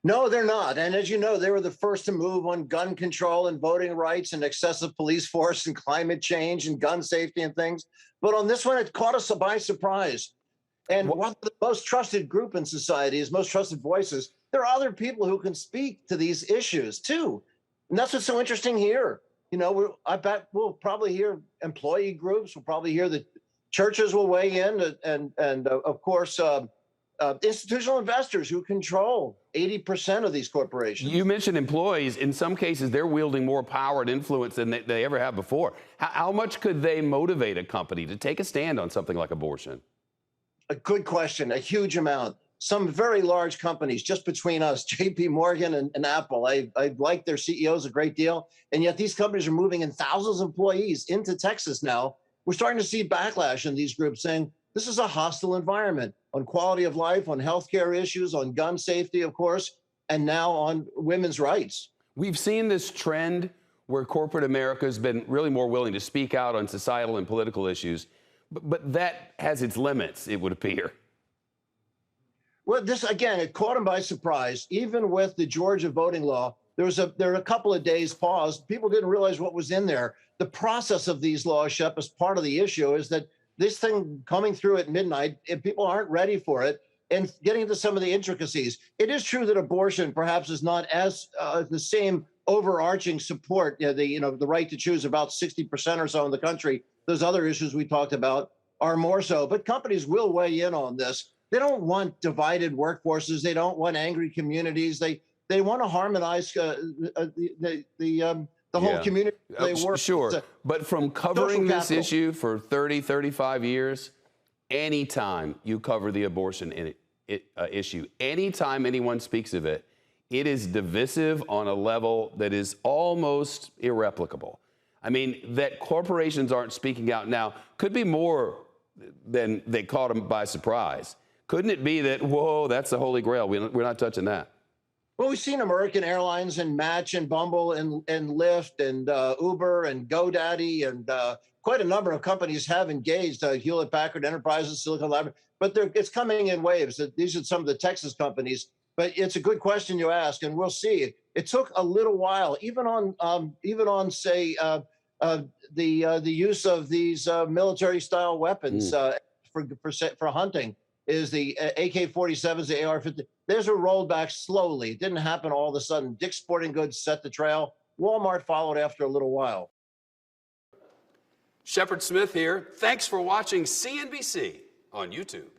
No, they're not. And as you know, they were the first to move on gun control and voting rights and excessive police force and climate change and gun safety and things. But on this one, it caught us by surprise. And What, one of the most trusted group in society is most trusted voices. There are other people who can speak to these issues too. And that's what's so interesting here. I bet we'll probably hear employee groups. We'll probably hear the churches will weigh in, and of course, institutional investors who control 80% of these you corporations. mentioned employees. In some cases, they're wielding more power and influence than they ever have before. How much could they motivate a company to take a stand on something like abortion? A good question. A huge amount. Some very large companies, just between us, JP Morgan and Apple, I like their CEOs a great deal. And yet these companies are moving in thousands of employees into Texas now. We're starting to see backlash in these groups saying this is a hostile environment on quality of life, on healthcare issues, on gun safety, of course, and now on women's rights. We've seen this trend where corporate America has been really more willing to speak out on societal and political issues, but that has its limits, it would appear. Well, this again, it caught him by surprise. Even with the Georgia voting law, there were a couple of days pause. People didn't realize what was in there. The process of these laws, Shep, is part of the issue. Is that this thing coming through at midnight, and people aren't ready for it, and getting into some of the intricacies. It is true that abortion perhaps is not as the same overarching support. The right to choose, about 60% or so in the country. Those other issues we talked about are more so, but companies will weigh in on this. They don't want divided workforces. They don't want angry communities. They want to harmonize the whole community. They work. Sure, but from covering this issue for 30, 35 years, anytime you cover the abortion issue, anytime anyone speaks of it, it is divisive on a level that is almost irreplicable. I mean, that corporations aren't speaking out now could be more than they caught them by surprise. Couldn't it be that, whoa, that's the holy grail, we're not touching that? Well, we've seen American Airlines and Match and Bumble and Lyft and Uber and GoDaddy and quite a number of companies have engaged, Hewlett Packard Enterprises, Silicon Valley, but it's coming in waves. These are some of the Texas companies, but it's a good question you ask, and we'll see. It took a little while, even on say the use of these military-style weapons for hunting. Is the AK-47s, the AR-15. Those were rolled back slowly. It didn't happen all of a sudden. Dick's Sporting Goods set the trail. Walmart followed after a little while. Shepard Smith here. Thanks for watching CNBC on YouTube.